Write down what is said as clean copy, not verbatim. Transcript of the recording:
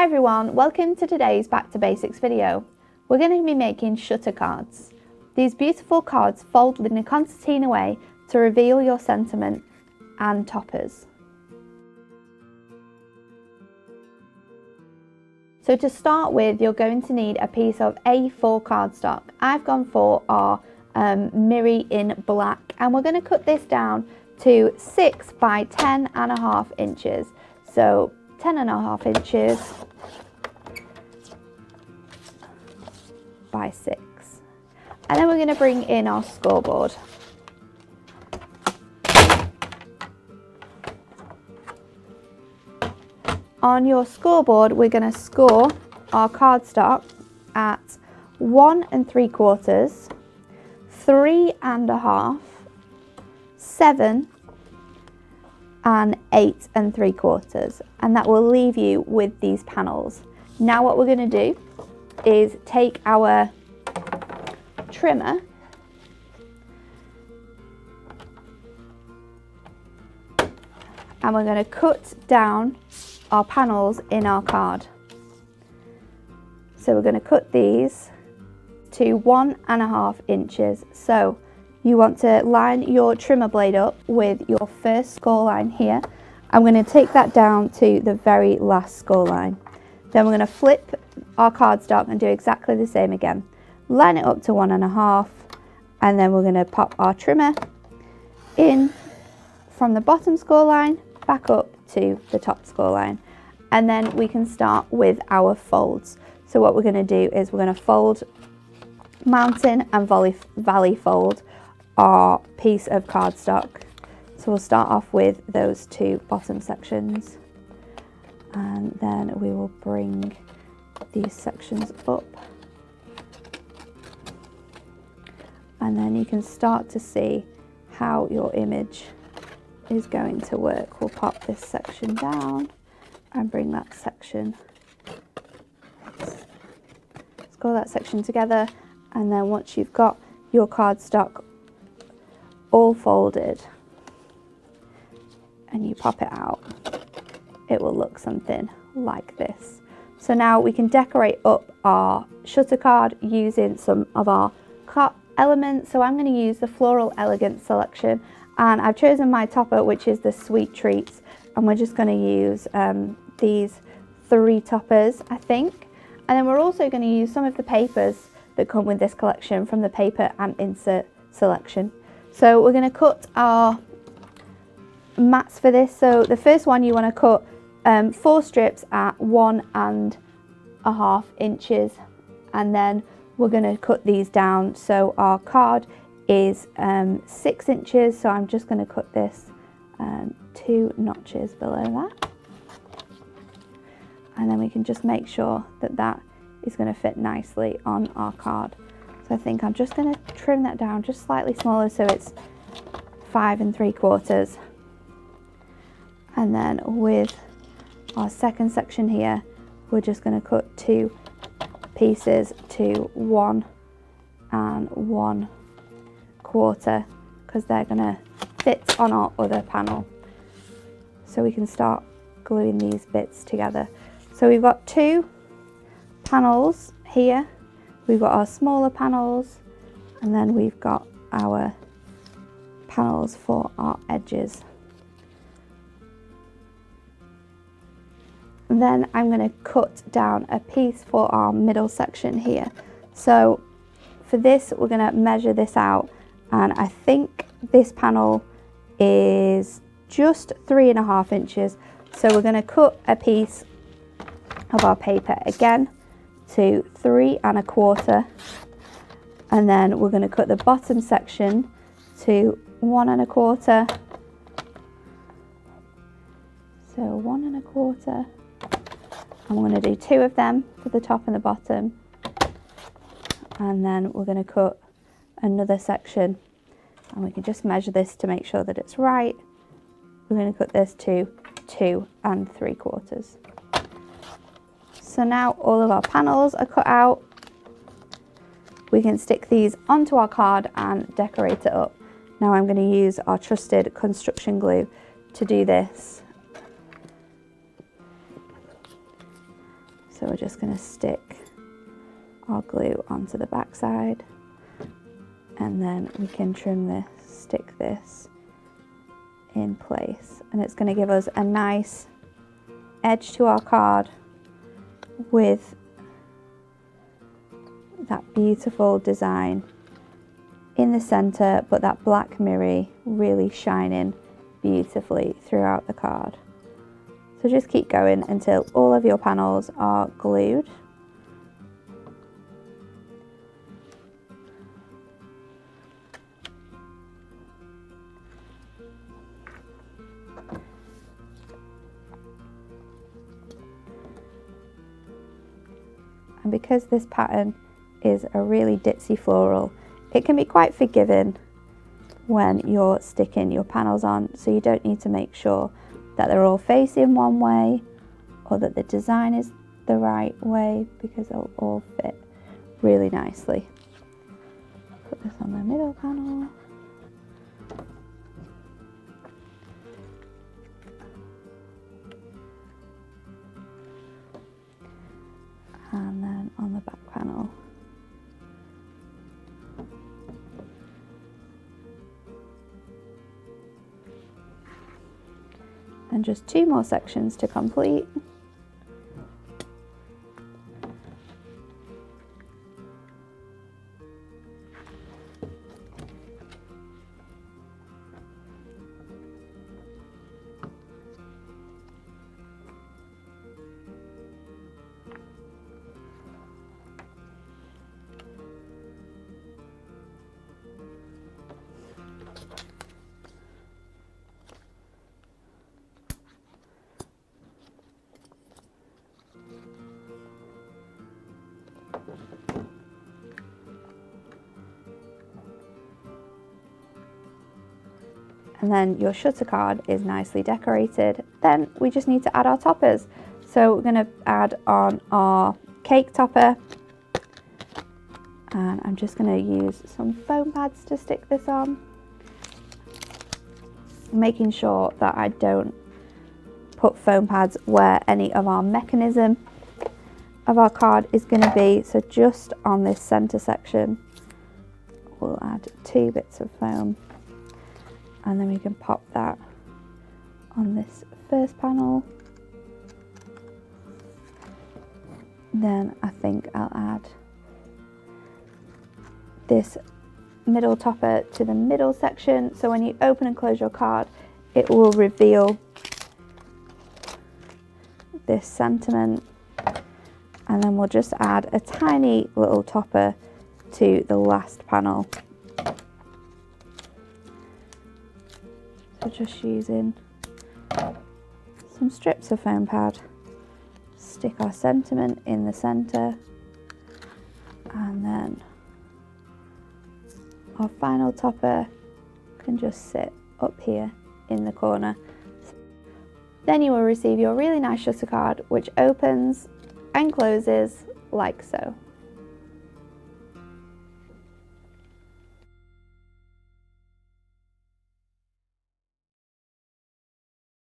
Hi everyone, welcome to today's Back to Basics video. We're going to be making shutter cards. These beautiful cards fold in a concertina way to reveal your sentiment and toppers. So to start with, you're going to need a piece of A4 cardstock. I've gone for our Miri in black, and we're going to cut this down to 6 by 10.5 inches. So 10.5 inches by 6. And then we're going to bring in our scoreboard. On your scoreboard, we're going to score our cardstock at 1 3/4, 3.5, 7, and 8 3/4, and that will leave you with these panels. Now what we're going to do is take our trimmer and we're going to cut down our panels in our card. So we're going to cut these to 1.5 inches. So you want to line your trimmer blade up with your first score line here. I'm going to take that down to the very last score line. Then we're going to flip our cardstock and do exactly the same again. Line it up to 1.5, and then we're going to pop our trimmer in from the bottom score line back up to the top score line. And then we can start with our folds. So what we're going to do is we're going to fold, mountain and valley fold our piece of cardstock. So we'll start off with those two bottom sections, and then we will bring these sections up, and then you can start to see how your image is going to work. We'll pop this section down and bring that section, score that section together, and then once you've got your cardstock all folded and you pop it out, it will look something like this. So now we can decorate up our shutter card using some of our elements. So I'm going to use the Floral Elegance selection, and I've chosen my topper, which is the Sweet Treats, and we're just going to use these 3 toppers, I think. And then we're also going to use some of the papers that come with this collection from the paper and insert selection. So we're going to cut our mats for this. So the first one, you want to cut 4 strips at 1.5 inches, and then we're going to cut these down. So our card is 6 inches, so I'm just going to cut this 2 notches below that, and then we can just make sure that that is going to fit nicely on our card. So I think I'm just going to trim that down just slightly smaller, so it's 5 3/4. And then with our second section here, we're just going to cut 2 pieces to 1 1/4, because they're going to fit on our other panel. So we can start gluing these bits together. So we've got 2 panels here. We've got our smaller panels, and then we've got our panels for our edges. And then I'm going to cut down a piece for our middle section here. So for this, we're going to measure this out, and I think this panel is just 3.5 inches. So we're going to cut a piece of our paper again to 3 1/4, and then we're going to cut the bottom section to 1 1/4. So 1 1/4, and we're going to do 2 of them for the top and the bottom, and then we're going to cut another section, and we can just measure this to make sure that it's right. We're going to cut this to 2 3/4. So now all of our panels are cut out. We can stick these onto our card and decorate it up. Now I'm going to use our trusted construction glue to do this. So we're just going to stick our glue onto the back side, and then we can trim this, stick this in place, and it's going to give us a nice edge to our card with that beautiful design in the center, but that black mirror really shining beautifully throughout the card. So just keep going until all of your panels are glued. And because this pattern is a really ditzy floral, it can be quite forgiving when you're sticking your panels on, so you don't need to make sure that they're all facing one way or that the design is the right way, because they'll all fit really nicely. Put this on the middle panel. And then on the back panel. And just 2 more sections to complete. And then your shutter card is nicely decorated. Then we just need to add our toppers. So we're going to add on our cake topper, and I'm just going to use some foam pads to stick this on, making sure that I don't put foam pads where any of our mechanism of our card is going to be. So just on this center section we'll add 2 bits of foam, and then we can pop that on this first panel. Then I think I'll add this middle topper to the middle section, so when you open and close your card it will reveal this sentiment. And then we'll just add a tiny little topper to the last panel. So just using some strips of foam pad, stick our sentiment in the center, and then our final topper can just sit up here in the corner. Then you will receive your really nice shutter card, which opens and closes like so.